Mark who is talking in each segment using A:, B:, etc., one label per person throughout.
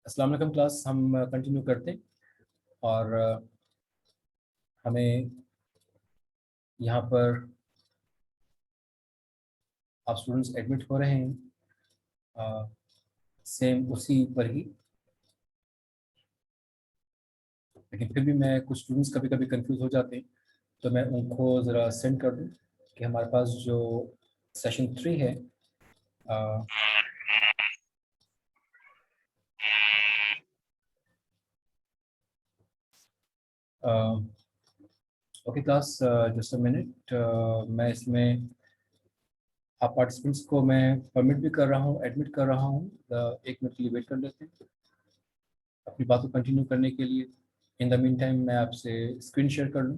A: अस्सलाम वालेकुम क्लास। हम कंटिन्यू करते हैं और हमें यहाँ पर आप स्टूडेंट्स एडमिट हो रहे हैं सेम उसी पर ही। लेकिन फिर भी मैं कुछ स्टूडेंट्स कभी कभी कंफ्यूज हो जाते हैं, तो मैं उनको ज़रा सेंड कर दूँ कि हमारे पास जो सेशन 3 है okay class, just a minute. मैं इसमें आप पार्टिसिपेंट्स को मैं परमिट भी कर रहा हूँ, एडमिट कर रहा हूँ। 1 मिनट के लिए वेट कर लेते हैं अपनी बात को कंटिन्यू करने के लिए। इन द मीन टाइम मैं आपसे स्क्रीन शेयर कर लूँ।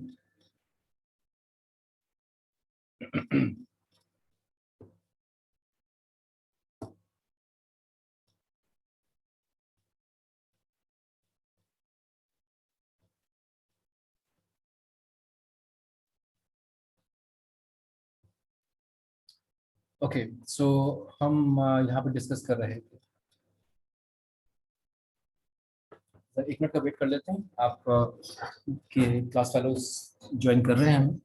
A: ओके, सो हम यहाँ पे डिस्कस कर रहे थे। सर 1 मिनट का वेट कर लेते हैं। आप के क्लास फेलोज ज्वाइन कर रहे हैं।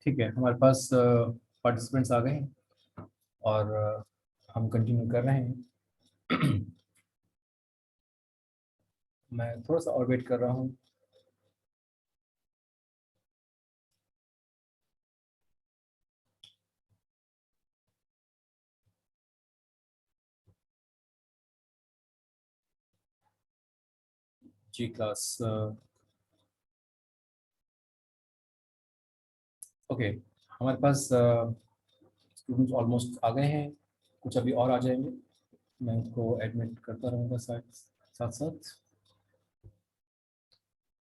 A: ठीक है, हमारे पास पार्टिसिपेंट्स आ गए हैं और हम कंटिन्यू कर रहे हैं। मैं थोड़ा सा और वेट कर रहा हूँ। जी क्लास, ओके, हमारे पास स्टूडेंट्स ऑलमोस्ट आ गए हैं। कुछ अभी और आ जाएंगे, मैं उनको एडमिट करता रहूँगा साथ साथ साथ।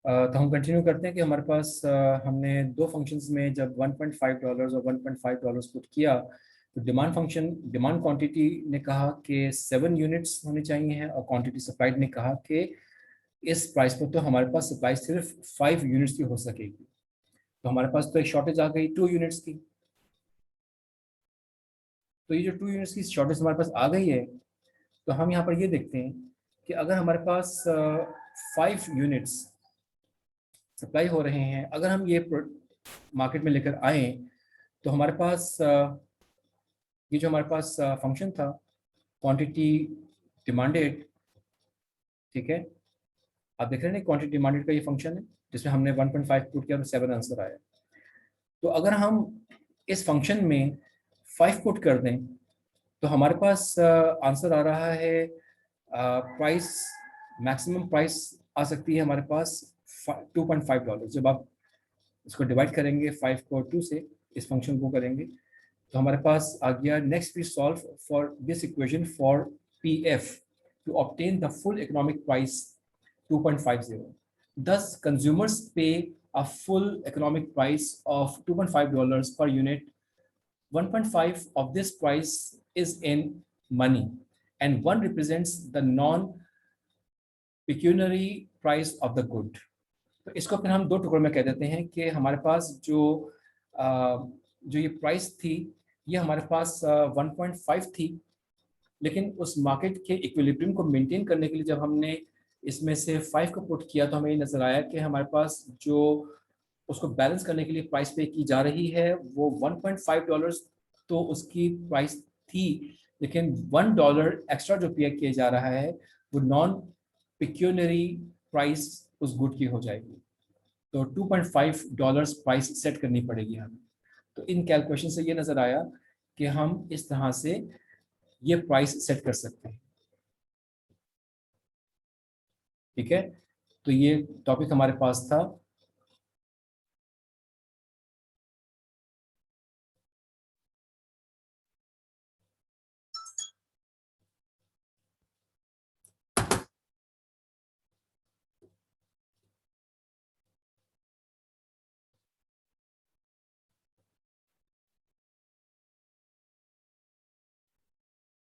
A: तो हम कंटिन्यू करते हैं कि हमारे पास हमने दो फंक्शंस में जब $1.5 और $1.5 पुट किया, तो डिमांड फंक्शन, डिमांड क्वांटिटी ने कहा कि 7 यूनिट्स होनी चाहिए हैं और क्वांटिटी सप्लाइड ने कहा कि इस प्राइस पर तो हमारे पास सप्लाई सिर्फ 5 यूनिट्स की हो सकेगी। तो हमारे पास तो एक शॉर्टेज आ गई 2 यूनिट्स की। तो ये जो 2 यूनिट्स की शॉर्टेज हमारे पास आ गई है, तो हम यहाँ पर ये देखते हैं कि अगर हमारे पास 5 यूनिट्स सप्लाई हो रहे हैं, अगर हम ये मार्केट में लेकर आए, तो हमारे पास ये जो हमारे पास फंक्शन था क्वांटिटी डिमांडेड, ठीक है, आप देख रहे हैं क्वांटिटी डिमांडेड का ये फंक्शन है जिसमें हमने 1.5 पुट किया और 7 आंसर आया। तो अगर हम इस फंक्शन में 5 पुट कर दें, तो हमारे पास आंसर आ रहा है प्राइस, मैक्सिमम प्राइस आ सकती है हमारे पास $2.5। जब आप इसको डिवाइड करेंगे 5 को 2 से, इस फंक्शन को करेंगे, तो हमारे पास आ गया next we solve for this equation for P F to obtain the full economic price 2.50। Thus, consumers pay a full economic price of $2.5 per unit. 1.5 of this price is in money, and 1 represents the non-pecuniary price of the good. तो इसको फिर हम दो टुकड़ों में कह देते हैं कि हमारे पास जो ये प्राइस थी, ये हमारे पास 1.5 थी, लेकिन उस मार्केट के इक्विलिब्रियम को मेंटेन करने के लिए जब हमने इसमें से 5 को पुट किया, तो हमें ये नजर आया कि हमारे पास जो उसको बैलेंस करने के लिए प्राइस पे की जा रही है वो $1.5 तो उसकी प्राइस थी, लेकिन $1 एक्स्ट्रा जो पे किया जा रहा है वो नॉन पिक्यूनरी प्राइस उस गुड की हो जाएगी। तो $2.5 प्राइस सेट करनी पड़ेगी हमें। तो इन कैलकुलेशन से ये नजर आया कि हम इस तरह से ये प्राइस सेट कर सकते हैं, ठीक है। तो ये टॉपिक हमारे पास था।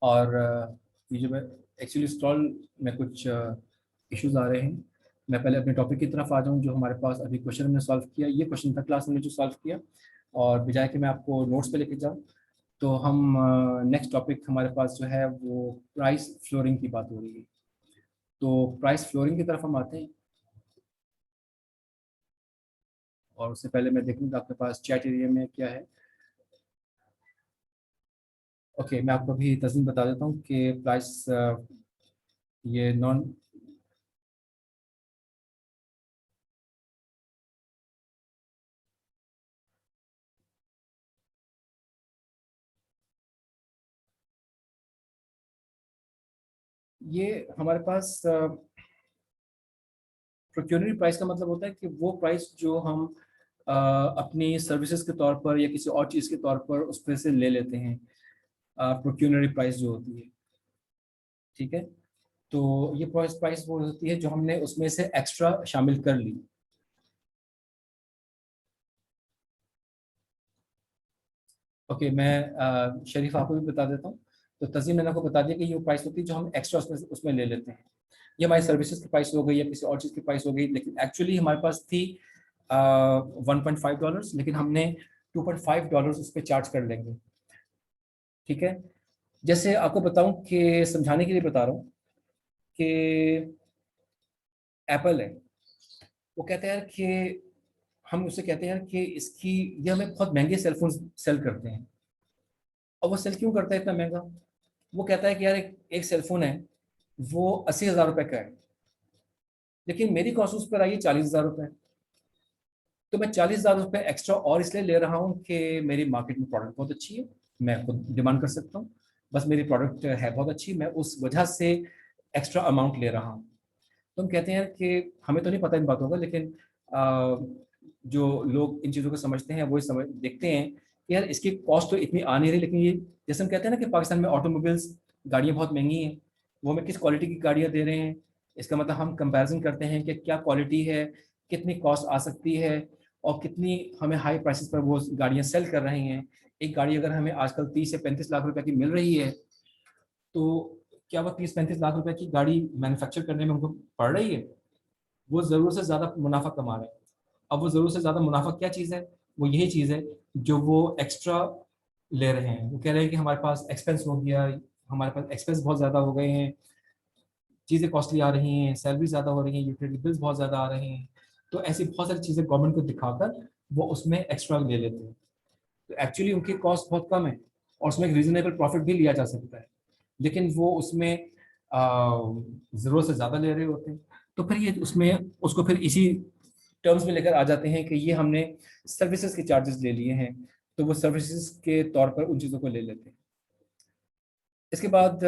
A: और ये जो मैं एक्चुअली स्टॉल में कुछ इश्यूज आ रहे हैं। मैं पहले अपने टॉपिक की तरफ आ जाऊं। जो हमारे पास अभी क्वेश्चन हमने सॉल्व किया, ये क्वेश्चन था क्लास में जो सॉल्व किया, और बजाय कि मैं आपको नोट्स पे लेके जाऊं, तो हम नेक्स्ट टॉपिक हमारे पास जो है वो प्राइस फ्लोरिंग की बात हो रही है। तो प्राइस फ्लोरिंग की तरफ हम आते हैं, और उससे पहले मैं देखूंगा आपके पास चैट एरिया में क्या है। ओके, मैं आपको अभी तस्वीर बता देता हूँ कि प्राइस ये नॉन, ये हमारे पास प्रोक्योरमेंट प्राइस का मतलब होता है कि वो प्राइस जो हम अपनी सर्विसेज के तौर पर या किसी और चीज़ के तौर पर उस पर से ले लेते हैं। प्रोक्योरमेंट प्राइस जो होती है, ठीक है। तो ये प्राइस प्राइस वो होती है जो हमने उसमें से एक्स्ट्रा शामिल कर ली। ओके, मैं शरीफ आपको भी बता देता हूँ। तो तज़ीम मैंने आपको बता दिया कि ये वो प्राइस होती है जो हम एक्स्ट्रा उसमें उसमें ले लेते हैं। ये हमारी सर्विसेज की प्राइस हो गई या किसी और चीज़ की प्राइस हो गई, लेकिन एक्चुअली हमारे पास थी $1.5, लेकिन हमने $2.5 उस पर चार्ज कर लेंगे, ठीक है। जैसे आपको बताऊं कि समझाने के लिए बता रहा हूँ कि एप्पल है, वो कहते हैं कि हम उससे कहते हैं कि इसकी, ये हमें बहुत महंगे सेलफोन सेल करते हैं। और वो सेल क्यों करता है इतना महंगा? वो कहता है कि यार एक सेलफोन है, वो 80,000 रुपए का है, लेकिन मेरी कॉस्ट उस पर आई है 40,000 रुपए। तो मैं 40,000 रुपए एक्स्ट्रा और इसलिए ले रहा हूँ कि मेरी मार्केट में प्रोडक्ट बहुत अच्छी है, मैं खुद डिमांड कर सकता हूँ, बस मेरी प्रोडक्ट है बहुत अच्छी, मैं उस वजह से एक्स्ट्रा अमाउंट ले रहा हूँ। तो हम कहते हैं कि हमें तो नहीं पता इन बातों का, लेकिन जो लोग इन चीज़ों को समझते हैं वो समझ देखते हैं कि यार इसकी कॉस्ट तो इतनी आ नहीं रही, लेकिन ये जैसे हम कहते हैं ना कि पाकिस्तान में ऑटोमोबाइल्स गाड़ियाँ बहुत महंगी हैं, वो हमें किस क्वालिटी की गाड़ियाँ दे रहे हैं, इसका मतलब हम कंपैरिजन करते हैं कि क्या क्वालिटी है, कितनी कॉस्ट आ सकती है, और कितनी हमें हाई प्राइसेस पर वो गाड़ियाँ सेल कर रही हैं। एक गाड़ी अगर हमें आजकल 30 से 35 लाख रुपए की मिल रही है, तो क्या वो 30-35 लाख रुपए की गाड़ी मैन्युफैक्चर करने में उनको पड़ रही है? वो जरूरत से ज्यादा मुनाफा कमा रहे हैं। अब वो जरूरत से ज्यादा मुनाफा क्या चीज है? वो यही चीज है जो वो एक्स्ट्रा ले रहे हैं। वो कह रहे हैं कि हमारे पास एक्सपेंस हो गया, हमारे पास एक्सपेंस बहुत ज्यादा हो गए हैं, चीजें कॉस्टली आ रही हैं, सैलरी ज्यादा हो रही है, यूटिलिटी बिल्स बहुत ज्यादा आ रहे हैं। तो ऐसी बहुत सारी चीजें गवर्नमेंट को दिखाकर वो उसमें एक्स्ट्रा ले लेते हैं। तो एक्चुअली उनकी कॉस्ट बहुत कम है, और उसमें एक रीजनेबल प्रॉफिट भी लिया जा सकता है, लेकिन वो उसमें जरूरत से ज्यादा ले रहे होते हैं। तो फिर ये उसमें उसको फिर इसी टर्म्स में लेकर आ जाते हैं कि ये हमने सर्विसेज के चार्जेस ले लिए हैं, तो वो सर्विसेज के तौर पर उन चीज़ों को ले लेते हैं। इसके बाद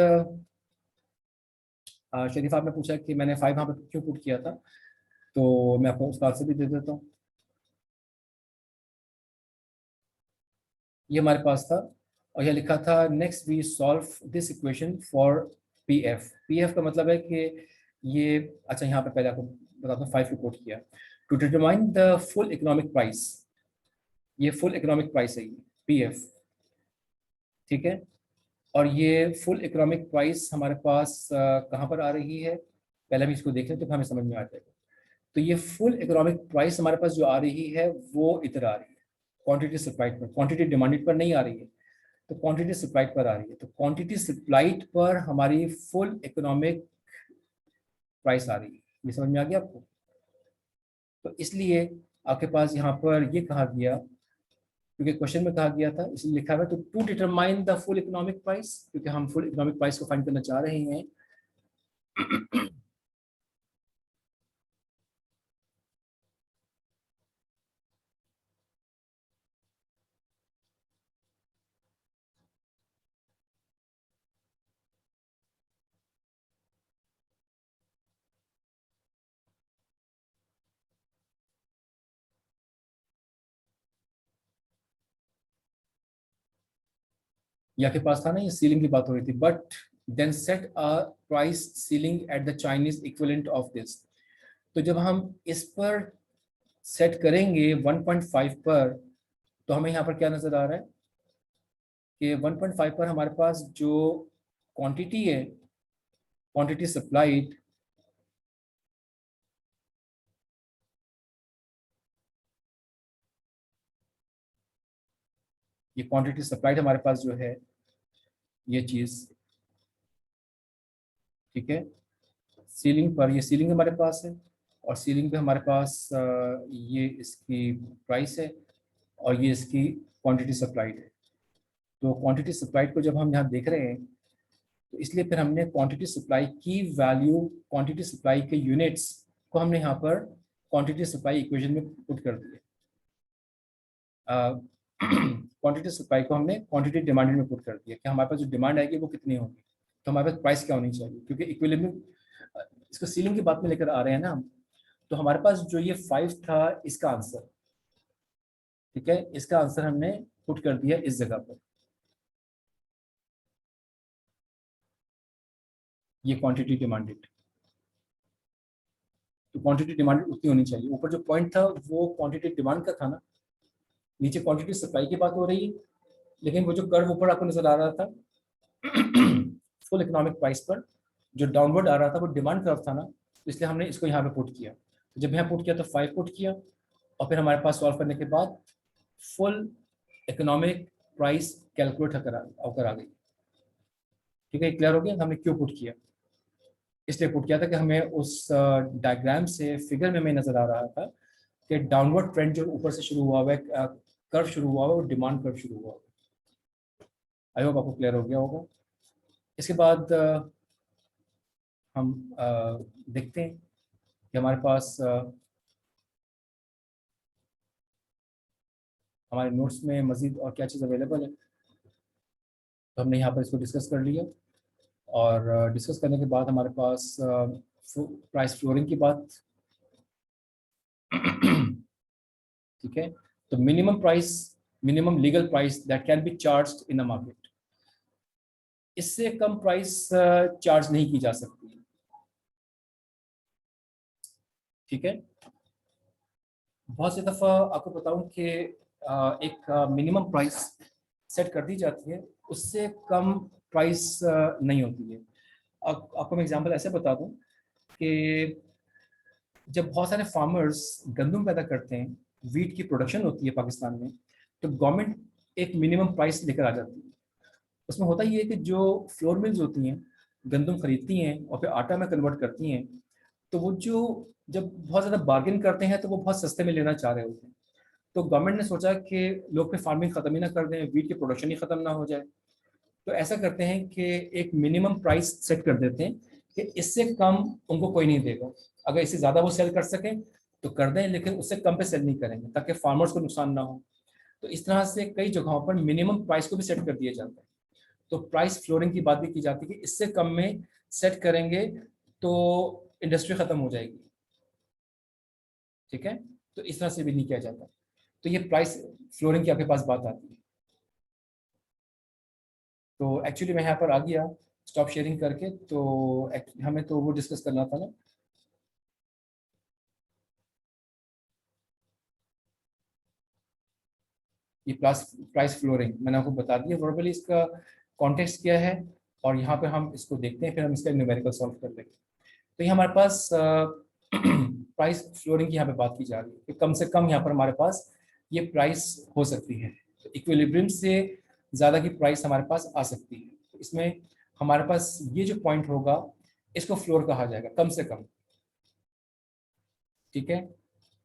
A: शरीफ आपने पूछा कि मैंने 5 यहाँ पर क्यों पुट किया था, तो मैं आपको उसका आंसर भी दे देता हूँ। ये हमारे पास था, और यह लिखा था next we solve this equation for P F. P F का मतलब है कि ये, अच्छा यहाँ पे पहले आपको बताता हूँ 5 को कोट किया। To determine the full economic price, ये फुल इकोनॉमिक प्राइस है, ये पी एफ, ठीक है। और ये फुल इकोनॉमिक प्राइस हमारे पास कहाँ पर आ रही है, पहले हम इसको देख लें तो हमें समझ में आ जाएगा। तो ये फुल इकोनॉमिक प्राइस हमारे पास जो आ रही है वो इधर आ रही है, क्वांटिटी सप्लाइड पर, क्वांटिटी डिमांडेड पर नहीं आ रही है। तो क्वांटिटी सप्लाइड पर आ रही है, तो क्वांटिटी सप्लाइड पर हमारी फुल इकोनॉमिक प्राइस आ रही है। ये समझ में आ गया आपको? तो इसलिए आपके पास यहाँ पर ये कहा गया, क्योंकि क्वेश्चन में कहा गया था इसलिए लिखा हुआ है, तो to determine the full economic price, क्योंकि हम फुल इकोनॉमिक प्राइस को फाइंड करना चाह रहे हैं। या के पास था ना, ये सीलिंग की बात हो रही थी, but then set a price ceiling at the Chinese equivalent of this. तो जब हम इस पर सेट करेंगे 1.5 पर, तो हमें यहाँ पर क्या नजर आ रहा है कि 1.5 पर हमारे पास जो क्वांटिटी है, क्वांटिटी सप्लाइड, ये क्वांटिटी सप्लाइड हमारे पास जो है ये चीज, ठीक है। सीलिंग पर, ये सीलिंग हमारे पास है, और सीलिंग पे हमारे पास ये इसकी प्राइस है, और ये इसकी क्वांटिटी सप्लाइड है। तो क्वांटिटी सप्लाइड को जब हम यहाँ देख रहे हैं, तो इसलिए फिर हमने क्वांटिटी सप्लाई की वैल्यू, क्वांटिटी सप्लाई के यूनिट्स को हमने यहाँ पर क्वांटिटी सप्लाई इक्वेशन में पुट कर दिए। क्वांटिटी सप्लाई को हमने क्वांटिटी डिमांडेड में पुट कर दिया कि हमारे पास जो डिमांड आएगी वो कितनी होगी, तो हमारे पास प्राइस क्या होनी चाहिए, क्योंकि इक्विलिब्रियम, इसको सीलिंग की बात में लेकर आ रहे हैं ना हम। तो हमारे पास जो ये 5 था, इसका आंसर, ठीक है, इसका आंसर हमने पुट कर दिया इस जगह पर। ये क्वांटिटी डिमांडेड, तो क्वांटिटी डिमांडेड उतनी होनी चाहिए। ऊपर जो पॉइंट था वो क्वांटिटी डिमांड का था ना, नीचे क्वांटिटी सप्लाई की बात हो रही है। लेकिन वो जो कर्व ऊपर आपको नजर आ रहा था फुल इकोनॉमिक प्राइस पर, जो डाउनवर्ड आ रहा था वो डिमांड कर्व था ना, तो इसलिए हमने इसको यहाँ पे पुट किया। तो जब यहाँ पुट किया तो 5 पुट किया, और फिर हमारे पास सॉल्व करने के बाद फुल इकोनॉमिक प्राइस कैलकुलेट होकर आ गई। ठीक है, क्लियर हो गया हमने क्यों पुट किया। इसलिए पुट किया था कि हमें उस डायग्राम से, फिगर में हमें नजर आ रहा था कि डाउनवर्ड ट्रेंड जो ऊपर से शुरू हुआ है, कर्व शुरू हुआ है, वो डिमांड कर्व शुरू हुआ है। आई होप आपको क्लियर हो गया होगा। इसके बाद हम देखते हैं कि हमारे पास हमारे नोट्स में मजीद और क्या चीज़ अवेलेबल है। तो हमने यहाँ पर इसको डिस्कस कर लिया, और डिस्कस करने के बाद हमारे पास प्राइस फ्लोरिंग की बात ठीक है। तो minimum price, minimum legal price that can be charged in the market, इससे कम प्राइस चार्ज नहीं की जा सकती, ठीक है। बहुत सी दफ़ा आपको बताऊं कि एक मिनिमम प्राइस सेट कर दी जाती है, उससे कम प्राइस नहीं होती है। आपको मैं एग्जांपल ऐसे बता दूं कि जब बहुत सारे फार्मर्स गंदम पैदा करते हैं, वीट की प्रोडक्शन होती है पाकिस्तान में, तो गवर्नमेंट एक मिनिमम प्राइस लेकर आ जाती है। उसमें होता ये है कि जो फ्लोर मिल्स होती हैं, गंदम खरीदती हैं और फिर आटा में कन्वर्ट करती हैं, तो वो जो जब बहुत ज़्यादा बार्गेन करते हैं तो वो बहुत सस्ते में लेना चाह रहे होते हैं। तो गवर्नमेंट ने सोचा कि लोग फिर फार्मिंग ख़त्म ही ना कर दें, वीट की प्रोडक्शन ही ख़त्म ना हो जाए, तो ऐसा करते हैं कि एक मिनिमम प्राइस सेट कर देते हैं कि इससे कम उनको कोई नहीं देगा। अगर इससे ज़्यादा वो सेल कर सकें तो कर दें, लेकिन उससे कम पे सेल नहीं करेंगे ताकि फार्मर्स को नुकसान ना हो। तो इस तरह से कई जगहों पर मिनिमम प्राइस को भी सेट कर दिया जाता है। तो प्राइस फ्लोरिंग की बात भी की जाती है कि इससे कम में सेट करेंगे तो इंडस्ट्री खत्म हो जाएगी, ठीक है। तो इस तरह से भी नहीं किया जाता। तो ये प्राइस फ्लोरिंग की आपके पास बात आती है। तो एक्चुअली मैं यहाँ पर आ गया स्टॉप शेयरिंग करके, तो हमें तो वो डिस्कस करना था ना। ये प्राइस फ्लोरिंग मैंने आपको बता दिया वर्बली, इसका कॉन्टेक्स्ट क्या है, और यहाँ पे हम इसको देखते हैं, फिर हम इसका न्यूमेरिकल सॉल्व कर लेंगे। तो ये हमारे पास प्राइस फ्लोरिंग की यहाँ पे बात की जा रही है कि कम से कम यहाँ पर हमारे पास ये प्राइस हो सकती है। तो इक्विलिब्रियम से ज़्यादा की प्राइस हमारे पास आ सकती है। तो इसमें हमारे पास ये जो पॉइंट होगा इसको फ्लोर कहा जाएगा, कम से कम, ठीक है।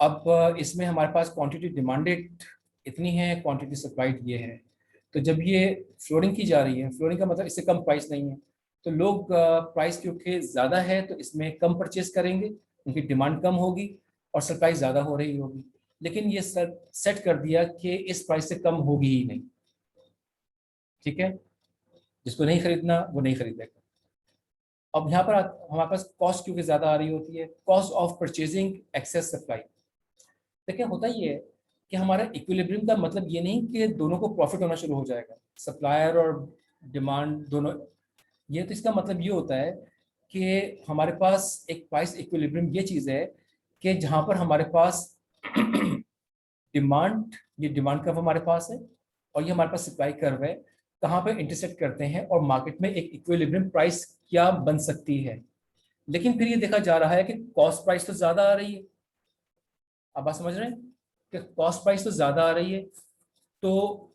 A: अब इसमें हमारे पास क्वांटिटी डिमांडेड इतनी है, क्वांटिटी सप्लाइड ये है। तो जब ये फ्लोरिंग की जा रही है, फ्लोरिंग का मतलब इससे कम प्राइस नहीं है, तो लोग प्राइस क्योंकि ज़्यादा है तो इसमें कम परचेज करेंगे, उनकी डिमांड कम होगी और सप्लाई ज़्यादा हो रही होगी। लेकिन ये सेट कर दिया कि इस प्राइस से कम होगी ही नहीं, ठीक है। जिसको नहीं खरीदना वो नहीं खरीदेगा। अब यहाँ पर हमारे पास कॉस्ट क्योंकि ज़्यादा आ रही होती है, cost of purchasing excess supply. देखिए होता ये है कि हमारा इक्विलिब्रियम का मतलब ये नहीं कि दोनों को प्रॉफिट होना शुरू हो जाएगा, सप्लायर और डिमांड दोनों, ये तो इसका मतलब ये होता है कि हमारे पास एक प्राइस इक्विलिब्रियम ये चीज़ है कि जहाँ पर हमारे पास डिमांड, ये डिमांड कर्व हमारे पास है और ये हमारे पास सप्लाई कर्व है, कहाँ पे इंटरसेक्ट करते हैं और मार्केट में एक इक्विलिब्रियम प्राइस क्या बन सकती है। लेकिन फिर ये देखा जा रहा है कि कॉस्ट प्राइस तो ज़्यादा आ रही है। आप बात समझ रहे हैं कि कॉस्ट प्राइस तो ज़्यादा आ रही है, तो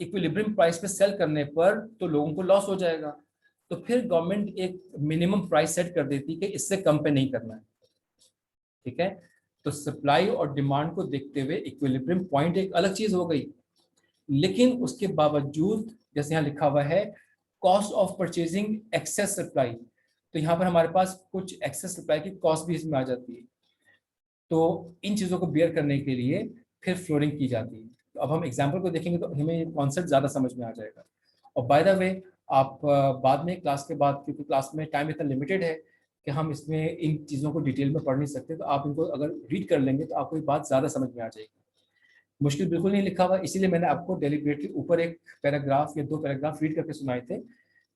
A: इक्विलिब्रियम प्राइस पे सेल करने पर तो लोगों को लॉस हो जाएगा। तो फिर गवर्नमेंट एक मिनिमम प्राइस सेट कर देती कि इससे कम पे नहीं करना है। ठीक है, तो सप्लाई और डिमांड को देखते हुए इक्विलिब्रियम पॉइंट एक अलग चीज हो गई। लेकिन उसके बावजूद जैसे यहाँ लिखा हुआ है cost of purchasing excess supply, तो यहाँ पर हमारे पास कुछ एक्सेस सप्लाई की कॉस्ट भी इसमें आ जाती है। तो इन चीज़ों को बियर करने के लिए फिर फ्लोरिंग की जाती है। तो अब हम एग्जाम्पल को देखेंगे तो हमें कॉन्सेप्ट ज़्यादा समझ में आ जाएगा। और बाय द वे आप बाद में क्लास के बाद, क्योंकि क्लास में टाइम इतना लिमिटेड है कि हम इसमें इन चीज़ों को डिटेल में पढ़ नहीं सकते, तो आप इनको अगर रीड कर लेंगे तो आपको ये बात ज़्यादा समझ में आ जाएगी। मुश्किल बिल्कुल नहीं लिखा हुआ, इसीलिए मैंने आपको डेलिबरेटली ऊपर एक पैराग्राफ या 2 पैराग्राफ रीड करके सुनाए थे,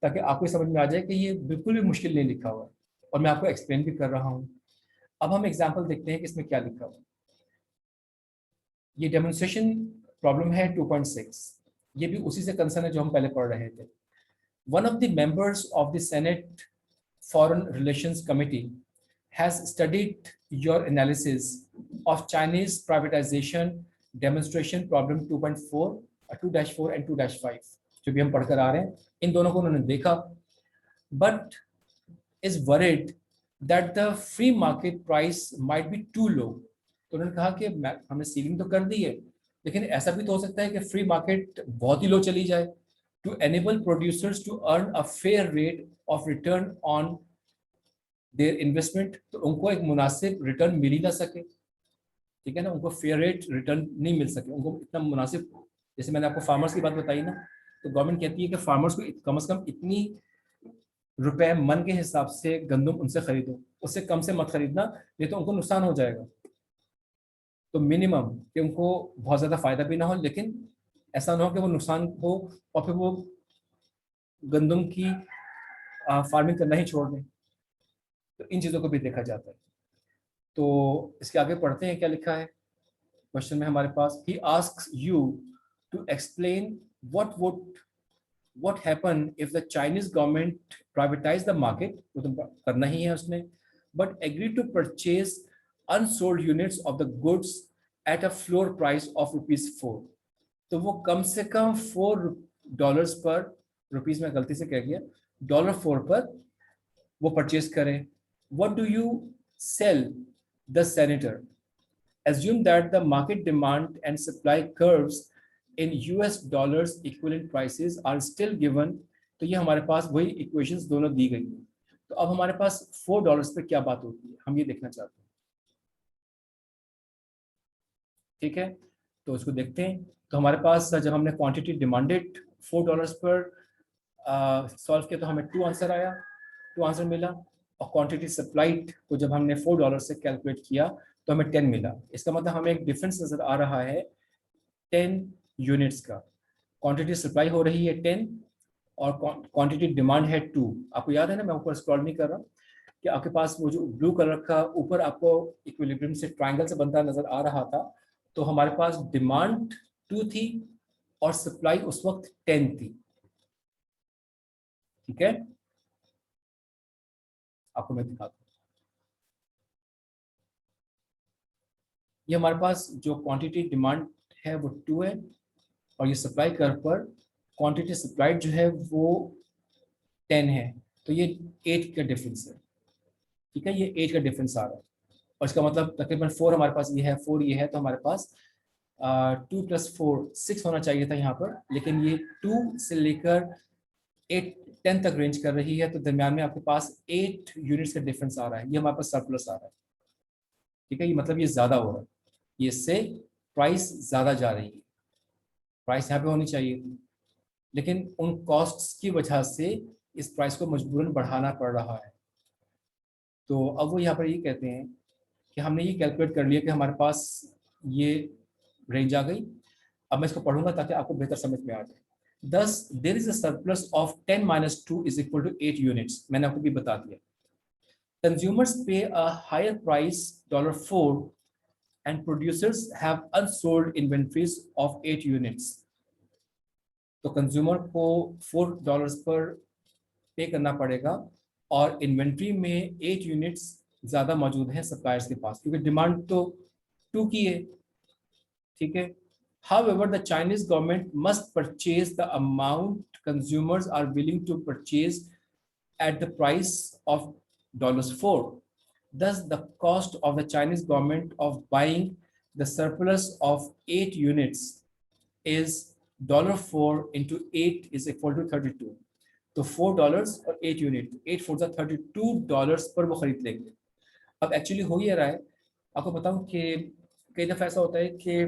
A: ताकि आपको समझ में आ जाए कि ये बिल्कुल भी मुश्किल नहीं लिखा हुआ है और मैं आपको एक्सप्लेन भी कर रहा हूँ। अब हम एग्जाम्पल देखते हैं कि इसमें क्या लिखा हुआ है। ये डेमोन्स्ट्रेशन प्रॉब्लम है 2.6, ये भी उसी से कंसर्न है जो हम पहले पढ़ रहे थे। One of the members of the senate foreign relations committee has studied your analysis of Chinese privatization demonstration problem 2.4, 2-4 and 2-5 जो भी हम पढ़कर आ रहे हैं, इन दोनों को उन्होंने देखा, but is worried that the free market price might be too low। तो उन्होंने कहा कि हमने सीलिंग तो कर दी है, लेकिन ऐसा भी तो हो सकता है कि फ्री मार्केट बहुत ही लो चली जाए, to enable producers to earn a fair rate of return on their investment, तो उनको एक मुनासिब रिटर्न मिल ही ना सके। ठीक है ना, उनको फेयर रेट रिटर्न नहीं मिल सके, उनको इतना मुनासिब, जैसे मैंने आपको फार्मर्स की बात बताई ना, तो गवर्नमेंट कहती है कि फार्मर्स को कम से कम इतनी रुपए मन के हिसाब से गंदम उनसे खरीदो, उससे कम से मत खरीदना, नहीं तो उनको नुकसान हो जाएगा। तो मिनिमम कि उनको बहुत ज़्यादा फायदा भी ना हो, लेकिन ऐसा ना हो कि वो नुकसान हो और फिर वो गंदम की फार्मिंग करना ही छोड़ दें। तो इन चीज़ों को भी देखा जाता है। तो इसके आगे पढ़ते हैं क्या लिखा है क्वेश्चन में हमारे पास। He asks you to explain what happen if the Chinese government privatize the market, वो तो करना ही है उसने, but agree to purchase unsold units of the goods at a floor price of ₹4। तो वो कम से कम $4 पर, रुपीज में गलती से कह गया, $4 पर वो परचेज करें। What do you sell the senator? Assume that the market demand and supply curves in US dollars equivalent prices are still given। तो ये हमारे पास वही इक्वेशंस दोनों दी गई हैं। तो अब हमारे पास $4 पे क्या बात होती है, हम ये देखना चाहते हैं। ठीक है, तो उसको देखते हैं। तो हमारे पास जब हमने क्वांटिटी डिमांडेड $4 पर सॉल्व किया तो हमें 2 आंसर आया, 2 आंसर मिला। और क्वांटिटी सप्लाइड को जब हमने $4 से कैलकुलेट किया तो हमें 10 मिला। इसका मतलब हमें एक डिफरेंस नजर आ रहा है 10 यूनिट्स का। क्वांटिटी सप्लाई हो रही है 10 और क्वांटिटी डिमांड है 2। आपको याद है ना, मैं ऊपर स्क्रॉल नहीं कर रहा, कि आपके पास वो जो ब्लू कलर का ऊपर आपको इक्विलिब्रियम से ट्रायंगल से बनता नजर आ रहा था, तो हमारे पास डिमांड 2 थी और सप्लाई उस वक्त 10 थी। ठीक है, आपको मैं दिखाता हूँ। ये हमारे पास जो क्वांटिटी डिमांड है वो 2 है और ये सप्लाई कर्व पर क्वांटिटी सप्लाइड जो है वो 10 है, तो ये 8 का डिफरेंस है। ठीक है, ये 8 का डिफरेंस आ रहा है और इसका मतलब तकरीबन 4 हमारे पास ये है, 4 ये है, तो हमारे पास 2 + 4 6 होना चाहिए था यहाँ पर, लेकिन ये 2 से लेकर 8 10 तक रेंज कर रही है, तो दरम्यान में आपके पास 8 यूनिट्स का डिफरेंस आ रहा है, ये हमारे पास सरप्लस आ रहा है। ठीक है, ये मतलब ये ज़्यादा हो रहा है, ये इससे प्राइस ज़्यादा जा रही है, प्राइस यहाँ पे होनी चाहिए थी, लेकिन उन कॉस्ट्स की वजह से इस प्राइस को मजबूरन बढ़ाना पड़ रहा है। तो अब वो यहाँ पर ये कहते हैं कि हमने ये कैलकुलेट कर लिया कि हमारे पास ये रेंज आ गई। अब मैं इसको पढ़ूंगा ताकि आपको बेहतर समझ में आ जाए। Thus there is a surplus of 10 minus 2 is equal to 8 units. मैंने आपको भी बता दिया. Consumers pay a higher price $4 and producers have unsold inventories of 8 units. तो कंज्यूमर को $4 पर पे करना पड़ेगा और इन्वेंट्री में 8 यूनिट्स ज्यादा मौजूद हैं सप्लायर्स के पास, क्योंकि डिमांड तो 2 की है. ठीक है. However, the Chinese government must purchase the amount consumers are willing to purchase at the price of $4. Thus, the cost of the Chinese government of buying the surplus of 8 units is $4 into 8 is equal to 32. तो $4 और 8 unit, 8 4 $32 पर वो खरीद लेंगे. अब actually हो ये रहा है, आपको बताऊं कि कई दफ़ा ऐसा होता है कि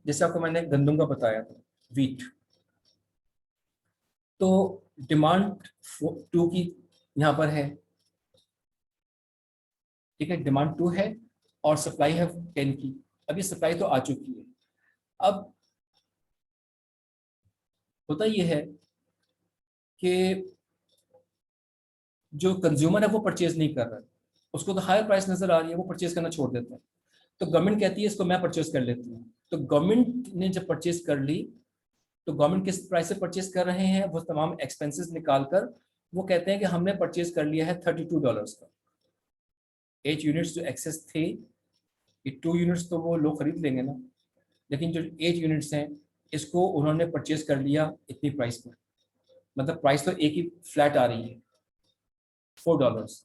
A: जैसे आपको मैंने गंदम का बताया था, वीट, तो डिमांड 2 की यहाँ पर है. ठीक है, डिमांड 2 है और सप्लाई है 10 की. अब ये सप्लाई तो आ चुकी है. अब होता ये है कि जो कंज्यूमर है वो परचेज नहीं कर रहा है, उसको तो हायर प्राइस नजर आ रही है, वो परचेज करना छोड़ देता है. तो गवर्नमेंट कहती है इसको मैं परचेज कर लेती हूँ. तो गवर्नमेंट ने जब परचेज कर ली, तो गवर्नमेंट किस प्राइस से परचेज कर रहे हैं, वो तमाम एक्सपेंसेस निकाल कर वो कहते हैं कि हमने परचेज कर लिया है $32 का. 8 यूनिट्स जो एक्सेस थे, ये 2 यूनिट्स तो वो लोग खरीद लेंगे ना, लेकिन जो 8 यूनिट्स हैं इसको उन्होंने परचेज कर लिया इतनी प्राइस पर. मतलब प्राइस तो एक ही फ्लैट आ रही है, $4.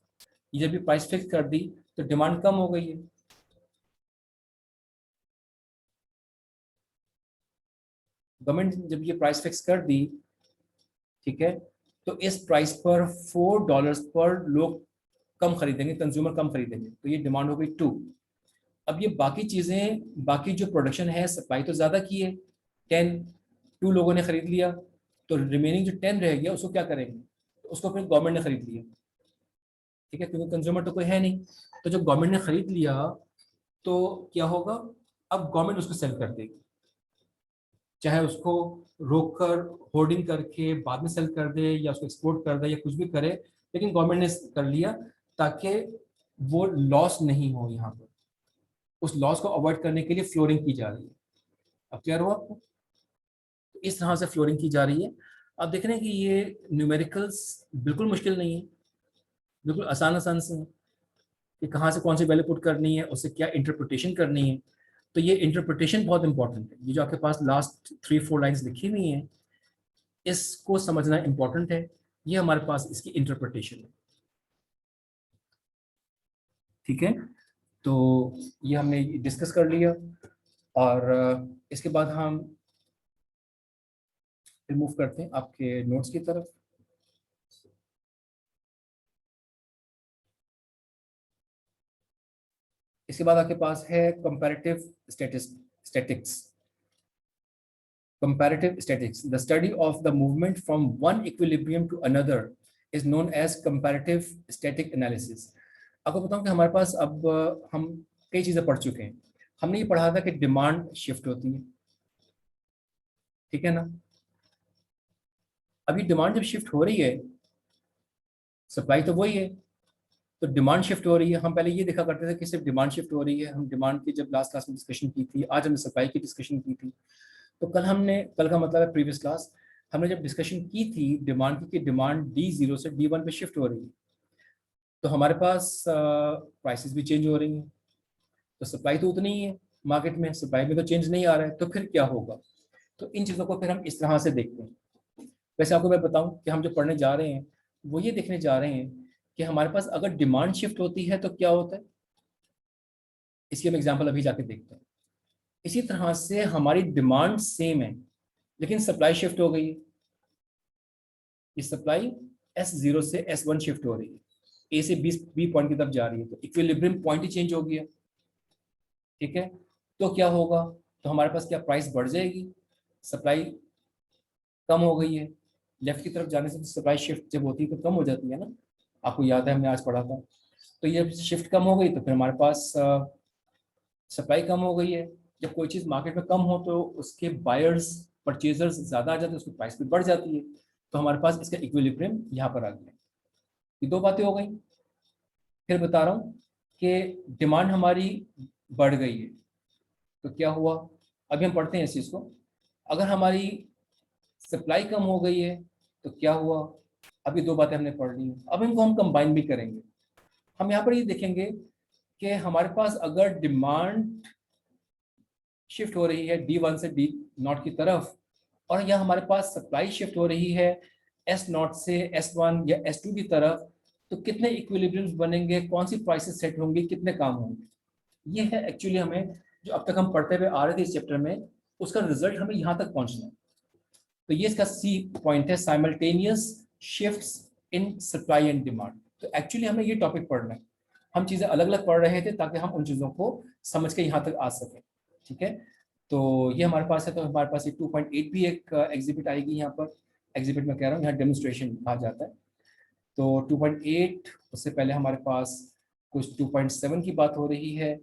A: ये जब भी प्राइस फिक्स कर दी तो डिमांड कम हो गई है. गवर्नमेंट जब ये प्राइस फिक्स कर दी, ठीक है, तो इस प्राइस पर $4 पर लोग कम खरीदेंगे, कंज्यूमर कम खरीदेंगे, तो ये डिमांड हो गई 2. अब ये बाकी चीजें, बाकी जो प्रोडक्शन है, सप्लाई तो ज्यादा की है, 10, 2 लोगों ने खरीद लिया, तो रिमेनिंग जो 10 रह गया उसको क्या करेंगे, तो उसको फिर गवर्नमेंट ने खरीद लिया. ठीक है, क्योंकि कंज्यूमर तो कोई है नहीं. तो जब गवर्नमेंट ने खरीद लिया तो क्या होगा, अब गवर्नमेंट उसको सेल कर देगी, चाहे उसको रोक कर होर्डिंग करके बाद में सेल कर दे या उसको एक्सपोर्ट कर दे या कुछ भी करे, लेकिन गवर्नमेंट ने कर लिया ताकि वो लॉस नहीं हो. यहाँ पर उस लॉस को अवॉइड करने के लिए फ्लोरिंग की जा रही है. अब क्लियर हुआ आपको? तो इस तरह से फ्लोरिंग की जा रही है. अब देख रहे हैं कि ये न्यूमेरिकल्स बिल्कुल मुश्किल नहीं है, बिल्कुल आसान आसान से है कि कहाँ से कौन सी वैल्यू पुट करनी है, उससे क्या इंटरप्रिटेशन करनी है. तो ये इंटरप्रिटेशन बहुत इंपॉर्टेंट है. ये जो आपके पास लास्ट 3-4 लाइंस लिखी हुई हैं, इसको समझना इंपॉर्टेंट है. ये हमारे पास इसकी इंटरप्रिटेशन है. ठीक है, तो ये हमने डिस्कस कर लिया और इसके बाद हम फिर मूव करते हैं आपके नोट्स की तरफ. इसके बाद आपके पास है comparative statics. Comparative statistics, the study of the movement from one equilibrium to another is known as comparative static analysis. आपको बताऊं कि हमारे पास अब हम कई चीजें पढ़ चुके हैं. हमने ये पढ़ा था कि डिमांड शिफ्ट होती है, ठीक है ना. अभी डिमांड जब शिफ्ट हो रही है, सप्लाई तो वही है, तो डिमांड शिफ्ट हो रही है. हम पहले ये देखा करते थे कि सिर्फ डिमांड शिफ्ट हो रही है. हम डिमांड की जब लास्ट क्लास में डिस्कशन की थी, आज हमने सप्लाई की डिस्कशन की थी. तो कल का मतलब है प्रीवियस क्लास, हमने जब डिस्कशन की थी डिमांड की, कि डिमांड D0 से D1 पे शिफ्ट हो रही है, तो हमारे पास प्राइसेस भी चेंज हो रही हैं. तो सप्लाई तो उतनी ही है मार्केट में, सप्लाई में तो चेंज नहीं आ रहा है, तो फिर क्या होगा. तो इन चीज़ों को फिर हम इस तरह से देखते हैं. वैसे आपको मैं बताऊं कि हम जो पढ़ने जा रहे हैं वो ये देखने जा रहे हैं कि हमारे पास अगर डिमांड शिफ्ट होती है तो क्या होता है. इसकी हम एग्जाम्पल अभी जाके देखते हैं. इसी तरह से हमारी डिमांड सेम है लेकिन सप्लाई शिफ्ट हो गई है. ये सप्लाई S0 से S1 शिफ्ट हो रही है, A से B पॉइंट की तरफ जा रही है, तो इक्विलिब्रियम पॉइंट ही चेंज हो गया. ठीक है, तो क्या होगा, तो हमारे पास क्या प्राइस बढ़ जाएगी, सप्लाई कम हो गई है. लेफ्ट की तरफ जाने से तो सप्लाई शिफ्ट जब होती है तो कम हो जाती है ना, आपको याद है हमने आज पढ़ा था. तो ये शिफ्ट कम हो गई तो फिर हमारे पास सप्लाई कम हो गई है. जब कोई चीज़ मार्केट में कम हो तो उसके बायर्स परचेजर्स ज़्यादा आ जाते हैं, उसकी प्राइस भी बढ़ जाती है। तो हमारे पास इसका इक्विलिब्रियम यहाँ पर आ गया। ये दो बातें हो गई। फिर बता रहा हूँ कि डिमांड हमारी बढ़ गई है, तो क्या हुआ, अभी हम पढ़ते हैं इस चीज़ को। अगर हमारी सप्लाई कम हो गई है तो क्या हुआ, अभी दो बातें हमने पढ़ ली हैं, अब इनको हम कंबाइन भी करेंगे। हम यहाँ पर ये देखेंगे कि हमारे पास अगर डिमांड शिफ्ट हो रही है D1 से D0 की तरफ, और यहाँ हमारे पास सप्लाई शिफ्ट हो रही है S0 से S1 या S2 की तरफ, तो कितने इक्विलिब्रियम्स बनेंगे, कौन सी प्राइसेस सेट होंगी, कितने काम होंगे। ये है एक्चुअली हमें जो अब तक हम पढ़ते हुए आ रहे थे इस चैप्टर में, उसका रिजल्ट हमें यहाँ तक पहुँचना है। तो ये इसका सी पॉइंट है, simultaneous shifts in supply and demand. तो एक्चुअली हमें ये टॉपिक पढ़ना है, हम चीज़ें अलग अलग पढ़ रहे थे ताकि हम उन चीज़ों को समझ के यहाँ तक आ सकें। ठीक है, तो ये हमारे पास है। तो हमारे पास ये 2.8 भी एक एग्जिबिट आएगी यहाँ पर। एग्जिबिट में कह रहा हूँ, यहाँ डेमोन्स्ट्रेशन कहा जाता है। तो 2.8, उससे पहले हमारे पास कुछ 2.7 की बात हो रही है,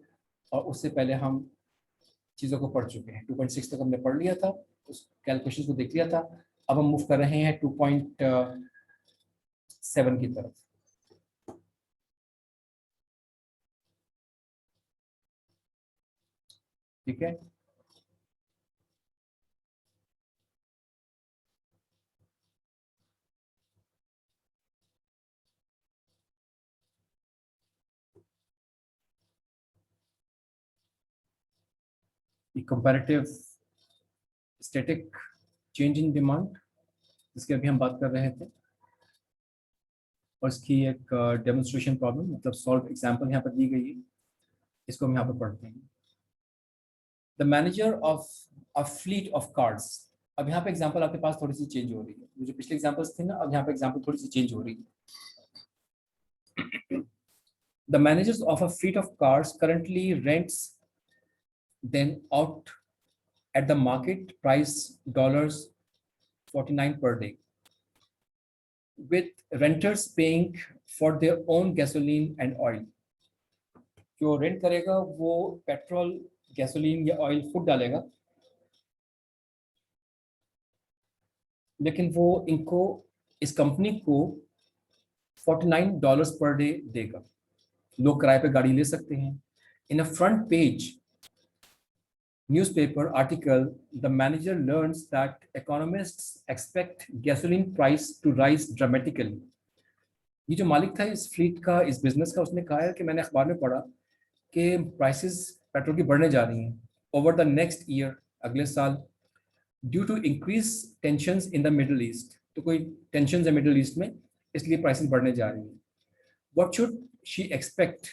A: और उससे पहले हम चीज़ों को पढ़ चुके हैं। 2.6 तक हमने पढ़ लिया था, उस कैलकुलेशन को देख लिया था। अब हम मूव कर रहे हैं 2.7 की तरफ। ठीक है, ये comparative static change in demand, जिसकी अभी हम बात कर रहे थे, और इसकी एक डेमोन्स्ट्रेशन प्रॉब्लम, मतलब सॉल्व एग्जांपल यहाँ पर दी गई है। इसको हम यहाँ पर पढ़ते हैं। The manager of a fleet of cards. अब यहाँ पे एग्जांपल आपके पास थोड़ी सी चेंज हो रही है, जो पिछले एग्जांपल्स थे ना, अब यहाँ पे एग्जांपल थोड़ी सी चेंज हो रही है। The managers of a fleet of cars currently rents them out at the market price $49 per day, with renters paying for their own gasoline and oil. जो रेंट करेगा वो पेट्रोल, गैसोलीन या oil खुद डालेगा, लेकिन वो इनको, इस कंपनी को $49 पर डे देगा। लोग किराए पे गाड़ी ले सकते हैं। In a front page newspaper article, the manager learns that economists expect gasoline price to rise dramatically. ये जो मालिक था इस फ्लीट का, इस बिजनेस का, उसने कहा है कि मैंने अखबार में पढ़ा कि प्राइसेस पेट्रोल की बढ़ने जा रही हैं ओवर द नेक्स्ट ईयर, अगले साल, due to increase tensions in the Middle East. तो कोई टेंशन है मिडल ईस्ट में, इसलिए प्राइसेस बढ़ने जा रही हैं। What should she expect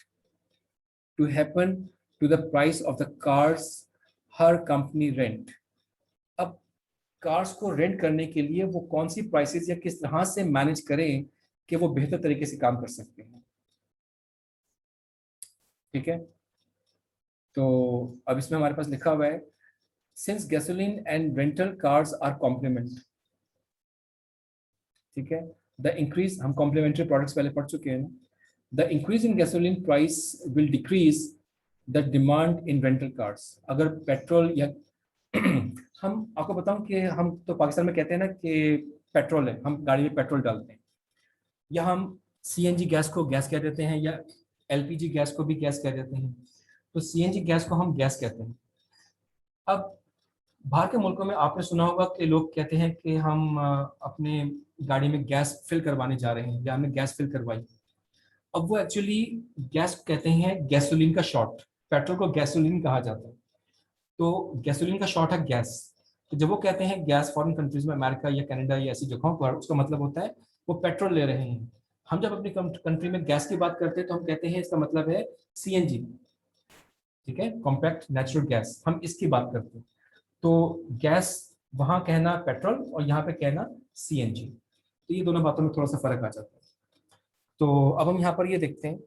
A: to happen to the price of the cars her company rent. अब कार्स को रेंट करने के लिए वो कौन सी प्राइसेस या किस तरह से मैनेज करें कि वो बेहतर तरीके से काम कर सकते हैं। ठीक है, तो अब इसमें हमारे पास लिखा हुआ है, since gasoline and rental cars are complement. ठीक है, द इंक्रीज, हम कॉम्प्लीमेंट्री प्रोडक्ट्स पहले पढ़ चुके हैं। The increase in gasoline price will decrease the demand in rental cars. अगर पेट्रोल या हम आपको बताऊं कि हम तो पाकिस्तान में कहते हैं ना कि पेट्रोल है, हम गाड़ी में पेट्रोल डालते हैं, या हम सीएनजी गैस को गैस कह देते हैं, या एलपीजी गैस को भी गैस कह देते हैं। तो सीएनजी गैस को हम गैस कहते हैं। अब बाहर के मुल्कों में आपने सुना होगा कि लोग कहते हैं कि हम अपने गाड़ी में गैस फिल करवाने जा रहे हैं, या हमने गैस फिल करवाई। अब वो एक्चुअली गैस कहते हैं गैसोलीन का शॉर्ट, पेट्रोल को गैसोलीन कहा जाता है। तो गैसोलीन का शॉर्ट है गैस। तो जब वो कहते हैं गैस फॉरेन कंट्रीज में, अमेरिका या कनाडा या ऐसी जगहों पर, उसका मतलब होता है वो पेट्रोल ले रहे हैं। हम जब अपनी कंट्री में गैस की बात करते हैं तो हम कहते हैं इसका मतलब है सीएनजी। ठीक है, कॉम्पैक्ट नेचुरल गैस, हम इसकी बात करते हैं। तो गैस वहां कहना पेट्रोल, और यहाँ पे कहना सीएनजी। तो ये दोनों बातों में थोड़ा सा फर्क आ जाता है। तो अब हम यहाँ पर ये देखते हैं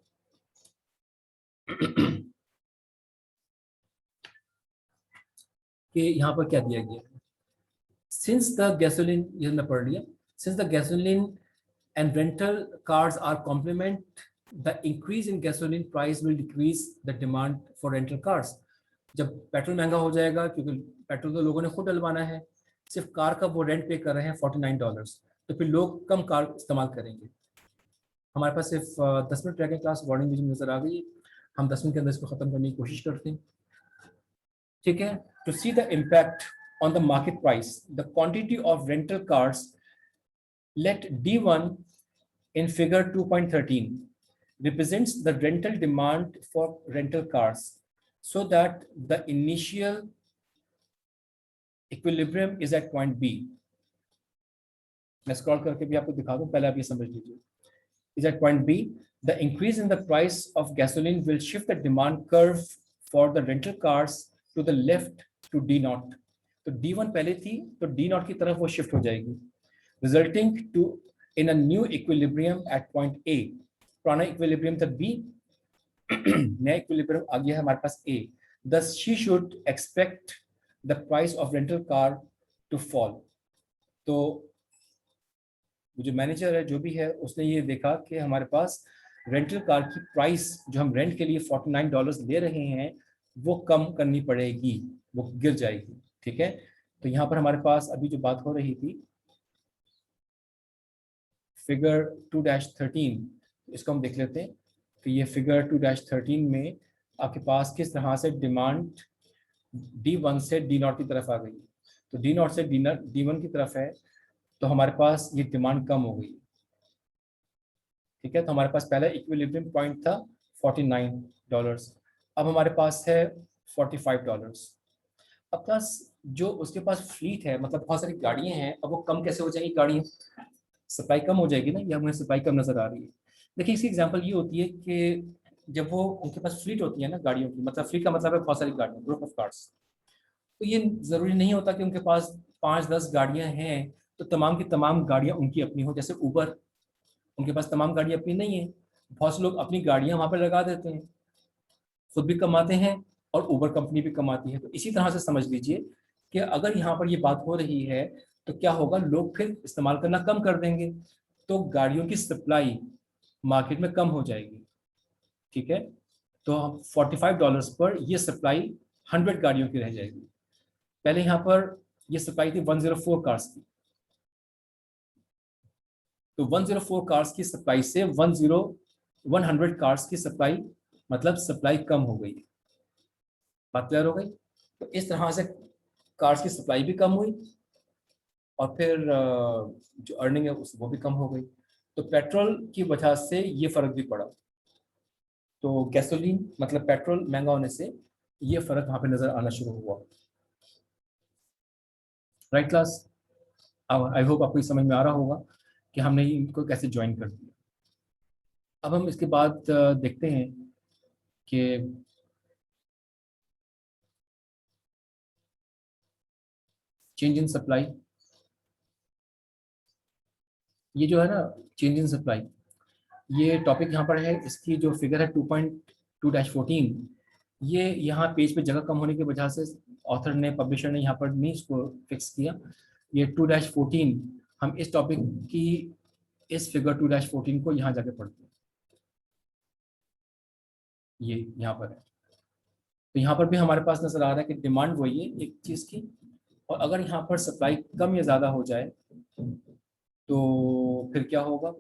A: कि यहाँ पर क्या दिया गया है। सिंस द गैसोलीन, ये हमने पढ़ लिया, since the gasoline and rental cars are complement, the increase in gasoline price will decrease the demand for rental cars. जब पेट्रोल महंगा हो जाएगा, क्योंकि पेट्रोल तो लोगों ने खुद डलवाना है, सिर्फ कार का वो रेंट पे कर रहे हैं $49, तो फिर लोग कम कार इस्तेमाल करेंगे। हमारे पास सिर्फ 10 मिनट रह गए क्लास, वार्निंग मुझे नज़र आ गई है, हम 10 मिनट के अंदर इसको ख़त्म करने की कोशिश करते हैं। ठीक है, to see the impact on the market price, the quantity of rental cars, let D1 in figure 2.13 represents the rental demand for rental cars, so that the initial equilibrium is at point B. मैं scroll करके भी आपको दिखा दूं, पहले आप ये समझ लीजिए। Is at point B, the increase in the price of gasoline will shift the demand curve for the rental cars to the left to D0. तो D1 पहले थी, तो D0 की तरफ वो शिफ्ट हो जाएगी, resulting to in a new equilibrium at point A. पुराना equilibrium था B, नया equilibrium आ गया है हमारे पास A. Thus she should expect the price of rental car to fall. तो जो मैनेजर है, जो भी है, उसने ये देखा कि हमारे पास रेंटल कार की प्राइस जो हम रेंट के लिए $49 ले रहे हैं वो कम करनी पड़ेगी, वो गिर जाएगी। ठीक है, तो यहाँ पर हमारे पास अभी जो बात हो रही थी फिगर 2-13, इसको हम देख लेते हैं कि ये फिगर 2-13 में आपके पास किस तरह से डिमांड D1 से D0 की तरफ आ गई। तो D0 से D1 की तरफ है, तो हमारे पास ये डिमांड कम हो गई। ठीक है, तो हमारे पास पहला इक्विलिब्रियम पॉइंट था $49, अब हमारे पास है $45। अब प्लस जो उसके पास फ्लीट है, मतलब बहुत सारी गाड़ियां हैं, अब वो कम कैसे हो जाएंगी गाड़ियां, सप्लाई कम हो जाएगी ना, या हमें सप्लाई कम नजर आ रही है। देखिए इसकी एग्जांपल ये होती है कि जब वो उनके पास फ्लीट होती है ना गाड़ियों की, मतलब फ्लीट का मतलब है बहुत सारी गाड़ियां, ग्रुप ऑफ कार्स, तो ये जरूरी नहीं होता कि उनके पास 5-10 गाड़ियां हैं तो तमाम की तमाम गाड़ियां उनकी अपनी हो। जैसे उबर, उनके पास तमाम गाड़ियां अपनी नहीं है, बहुत से लोग अपनी गाड़ियां वहां पर लगा देते हैं, खुद भी कमाते हैं और उबर कंपनी भी कमाती है। तो इसी तरह से समझ लीजिए कि अगर यहाँ पर ये बात हो रही है तो क्या होगा, लोग फिर इस्तेमाल करना कम कर देंगे, तो गाड़ियों की सप्लाई मार्केट में कम हो जाएगी। ठीक है, तो $45 पर ये सप्लाई 100 गाड़ियों की रह जाएगी। पहले यहाँ पर ये सप्लाई थी 104 कार्स की, तो 104 कार्स की सप्लाई से 100 कार्स की सप्लाई, मतलब सप्लाई कम हो गई। बात क्लियर हो गई? तो इस तरह से कार्स की सप्लाई भी कम हुई और फिर जो अर्निंग है वो भी कम हो गई। तो पेट्रोल की वजह से ये फर्क भी पड़ा, तो गैसोलीन मतलब पेट्रोल महंगा होने से ये फर्क वहां पे नजर आना शुरू हुआ। राइट क्लास, आई होप आपको समझ में आ रहा होगा कि हमने इनको कैसे ज्वाइन कर दिया। अब हम इसके बाद देखते हैं कि चेंज इन सप्लाई, ये जो है ना चेंज इन सप्लाई, ये टॉपिक यहाँ पर है। इसकी जो फिगर है 2.2-14, ये यहाँ पेज पे जगह कम होने की वजह से ऑथर ने, पब्लिशर ने यहाँ पर नहीं इसको फिक्स किया। ये 2-14 हम इस टॉपिक की इस फिगर 2-14 को यहाँ जाके पढ़ते हैं, ये यहाँ पर है। तो यहाँ पर भी हमारे पास नजर आ रहा है कि डिमांड वही है एक चीज़ की, और अगर यहाँ पर सप्लाई कम या ज़्यादा हो जाए तो फिर क्या होगा।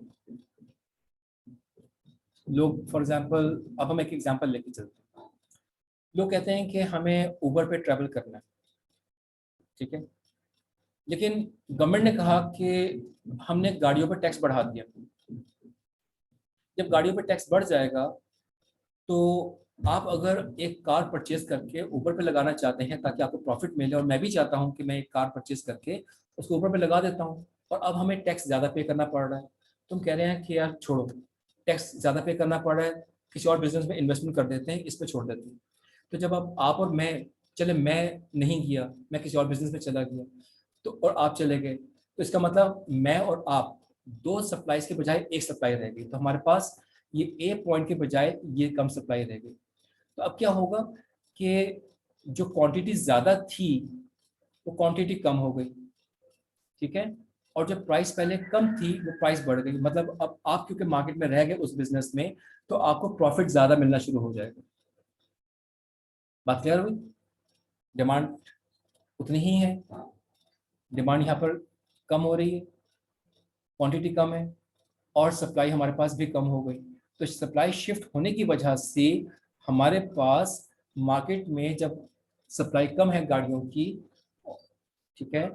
A: लोग फॉर एग्जांपल, अब हम एक एग्जांपल लेके चलते हैं। लोग कहते हैं कि हमें ऊबर पे ट्रैवल करना है, ठीक है, लेकिन गवर्नमेंट ने कहा कि हमने गाड़ियों पर टैक्स बढ़ा दिया। जब गाड़ियों पर टैक्स बढ़ जाएगा तो आप अगर एक कार परचेज करके ऊबर पे लगाना चाहते हैं ताकि आपको प्रॉफिट मिले, और मैं भी चाहता हूं कि मैं एक कार परचेज करके उसको ऊबर पे लगा देता हूं, और अब हमें टैक्स ज़्यादा पे करना पड़ रहा है। तुम कह रहे हैं कि यार छोड़ो, टैक्स ज़्यादा पे करना पड़ रहा है, किसी और बिजनेस में इन्वेस्टमेंट कर देते हैं, इस पर छोड़ देते हैं। तो जब अब आप और मैं चले, मैं नहीं गया, मैं किसी और बिजनेस में चला गया, तो और आप चले गए, तो इसका मतलब मैं और आप दो सप्लाईज के बजाय एक सप्लाई रह गई। तो हमारे पास ये ए पॉइंट के बजाय ये कम सप्लाई रह गई। तो अब क्या होगा कि जो क्वांटिटी ज़्यादा थी वो क्वांटिटी कम हो गई, ठीक है, और जब प्राइस पहले कम थी वो प्राइस बढ़ गई। मतलब अब आप क्योंकि मार्केट में रह गए उस बिजनेस में, तो आपको प्रॉफिट ज़्यादा मिलना शुरू हो जाएगा। बात क्लियर हुई? डिमांड उतनी ही है, डिमांड यहाँ पर कम हो रही है, क्वांटिटी कम है, और सप्लाई हमारे पास भी कम हो गई। तो सप्लाई शिफ्ट होने की वजह से हमारे पास मार्केट में जब सप्लाई कम है गाड़ियों की, ठीक है,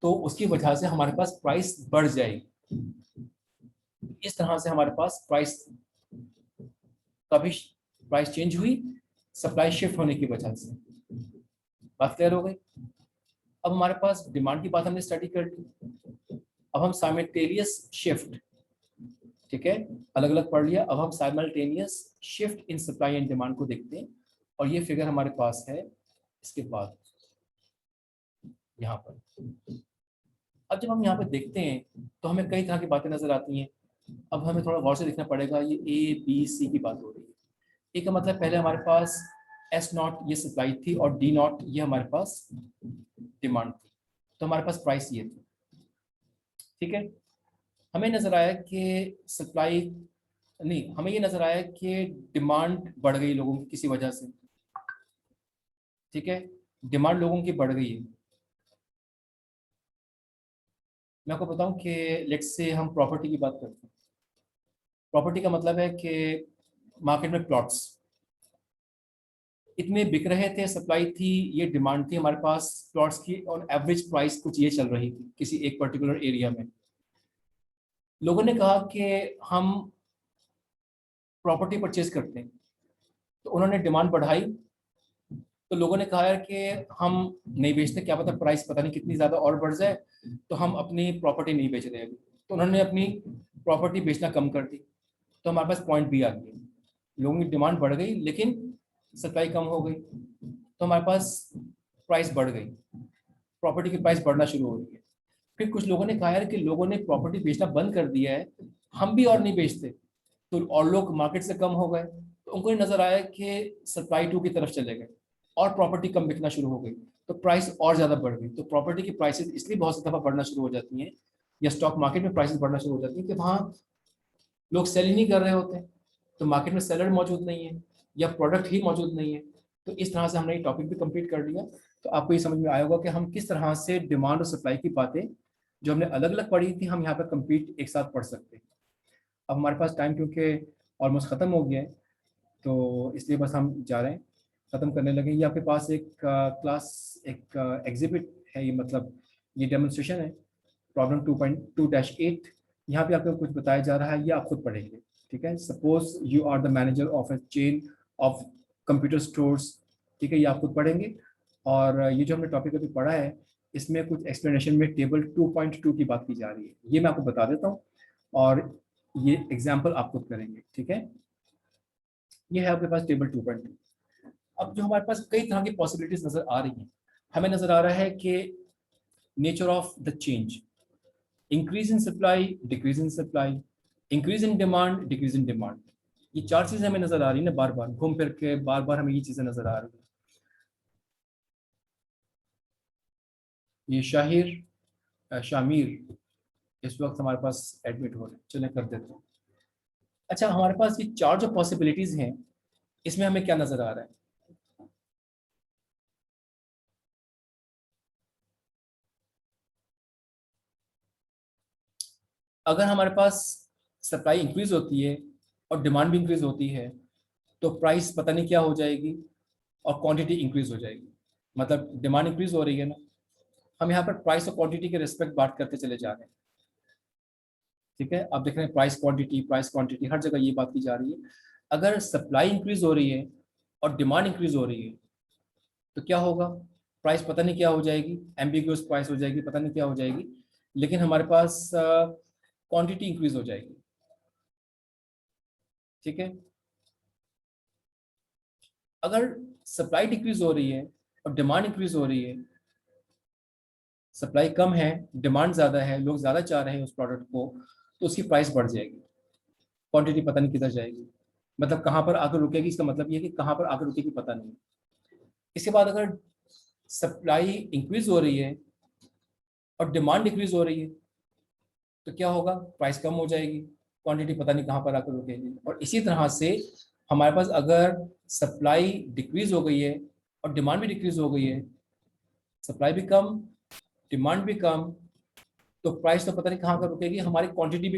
A: तो उसकी वजह से हमारे पास प्राइस बढ़ जाएगी। इस तरह से हमारे पास प्राइस कभी प्राइस चेंज हुई सप्लाई शिफ्ट होने की वजह से। बात क्लियर हो गई? अब हमारे पास डिमांड की बात हमने स्टडी कर ली, अब हम साइमल्टेनियस शिफ्ट, ठीक है, अलग अलग पढ़ लिया, अब हम simultaneous shift in supply and demand को देखते हैं। और ये फिगर हमारे पास है इसके बाद यहाँ पर। अब जब हम यहाँ पर देखते हैं तो हमें कई तरह की बातें नजर आती हैं। अब हमें थोड़ा गौर से देखना पड़ेगा, ये ए बी सी की बात हो रही है। ए का मतलब पहले हमारे पास एस नॉट ये सप्लाई थी और डी नॉट ये हमारे पास डिमांड थी, तो हमारे पास प्राइस ये थी, ठीक है। हमें नजर आया कि सप्लाई नहीं, हमें ये नजर आया कि डिमांड बढ़ गई लोगों की किसी वजह से, ठीक है, डिमांड लोगों की बढ़ गई है। मैं आपको बताऊं कि लेट्स से हम प्रॉपर्टी की बात करते हैं। प्रॉपर्टी का मतलब है कि मार्केट में प्लॉट्स इतने बिक रहे थे, सप्लाई थी, ये डिमांड थी, हमारे पास प्लॉट्स की ऑन एवरेज प्राइस कुछ ये चल रही थी किसी एक पर्टिकुलर एरिया में। लोगों ने कहा कि हम प्रॉपर्टी परचेज करते हैं, तो उन्होंने डिमांड बढ़ाई, तो लोगों ने कहा यार कि हम नहीं बेचते, क्या पता प्राइस पता नहीं कितनी ज़्यादा और बढ़ जाए, तो हम अपनी प्रॉपर्टी नहीं बेच रहे अभी। तो उन्होंने अपनी प्रॉपर्टी बेचना कम कर दी, तो हमारे पास पॉइंट भी आ गया, लोगों की डिमांड बढ़ गई लेकिन सप्लाई कम हो गई, तो हमारे पास प्राइस बढ़ गई, प्रॉपर्टी की प्राइस बढ़ना शुरू हो गई है। फिर कुछ लोगों ने कहा यार कि लोगों ने प्रॉपर्टी बेचना बंद कर दिया है, हम भी और नहीं बेचते, तो और लोग मार्केट से कम हो गए, तो उनको ये नजर आया कि सप्लाई टू की तरफ चले गए और प्रॉपर्टी कम बिकना शुरू हो गई, तो प्राइस और ज़्यादा बढ़ गई। तो प्रॉपर्टी की प्राइसेस इसलिए बहुत सी दफ़ा बढ़ना शुरू हो जाती हैं, या स्टॉक मार्केट में प्राइसेस बढ़ना शुरू हो जाती हैं कि वहाँ लोग सेल ही नहीं कर रहे होते, तो मार्केट में सेलर मौजूद नहीं है या प्रोडक्ट ही मौजूद नहीं है। तो इस तरह से हमने ये टॉपिक भी कंप्लीट कर लिया। तो आपको ये समझ में आया होगा कि हम किस तरह से डिमांड और सप्लाई की बातें जो हमने अलग अलग पढ़ी थी, हम यहाँ पर कंप्लीट एक साथ पढ़ सकते हैं। अब हमारे पास टाइम क्योंकि ऑलमोस्ट ख़त्म हो गया है, तो इसलिए बस हम जा रहे हैं, ख़त्म करने लगे। ये आपके पास एक क्लास एक एग्जिबिट है, ये मतलब ये डेमोन्स्ट्रेशन है, प्रॉब्लम 2.2-8। यहाँ पे आपको कुछ बताया जा रहा है, ये आप खुद पढ़ेंगे, ठीक है। Suppose you are the manager of a chain of computer stores, ठीक है, ये आप खुद पढ़ेंगे। और ये जो हमने टॉपिक अभी पढ़ा है, इसमें कुछ एक्सप्लेनेशन में टेबल 2.2 की बात की जा रही है, ये मैं आपको बता देता हूँ, और ये एग्जाम्पल आप खुद करेंगे, ठीक है। ये है आपके पास टेबल 2.2। अब जो हमारे पास कई तरह की पॉसिबिलिटीज नजर आ रही हैं, हमें नजर आ रहा है कि nature of the change, increase in supply, decrease in supply, increase in demand, decrease in demand, ये चार चीजें हमें नजर आ रही है ना, बार बार घूम फिर के बार बार हमें ये चीजें नजर आ रही है। ये शामिर इस वक्त हमारे पास एडमिट हो रहे हैं, चलें कर देते हैं। अच्छा, हमारे पास ये चार जो पॉसिबिलिटीज हैं, इसमें हमें क्या नजर आ रहा है? अगर हमारे पास सप्लाई इंक्रीज होती है और डिमांड भी इंक्रीज होती है, तो प्राइस पता नहीं क्या हो जाएगी और क्वांटिटी इंक्रीज हो जाएगी। मतलब डिमांड इंक्रीज हो रही है ना, हम यहाँ पर प्राइस और क्वांटिटी के रिस्पेक्ट बात करते चले जा रहे हैं, ठीक है। आप देख रहे हैं प्राइस क्वांटिटी हर जगह ये बात की जा रही है। अगर सप्लाई इंक्रीज हो रही है और डिमांड इंक्रीज हो रही है, तो क्या होगा? प्राइस पता नहीं क्या हो जाएगी, एम्बिगुअस प्राइस हो जाएगी, पता नहीं क्या हो जाएगी, लेकिन हमारे पास क्वांटिटी इंक्रीज हो जाएगी, ठीक है। अगर सप्लाई डिक्रीज हो रही है और डिमांड इंक्रीज हो रही है, सप्लाई कम है, डिमांड ज़्यादा है, लोग ज़्यादा चाह रहे हैं उस प्रोडक्ट को, तो उसकी प्राइस बढ़ जाएगी, क्वांटिटी पता नहीं किधर जाएगी, मतलब कहाँ पर आकर रुकेगी, इसका मतलब ये है कि कहाँ पर आकर रुकेगी पता नहीं। इसके बाद अगर सप्लाई इंक्रीज हो रही है और डिमांड डिक्रीज हो रही है, तो क्या होगा? प्राइस कम हो जाएगी, क्वांटिटी पता नहीं कहाँ पर आकर रुकेगी। और इसी तरह से हमारे पास अगर सप्लाई डिक्रीज हो गई है और डिमांड भी डिक्रीज हो गई है, सप्लाई भी कम, डिमांड भी कम, तो प्राइस तो पता नहीं कहाँ का रुकेगी, हमारी क्वांटिटी भी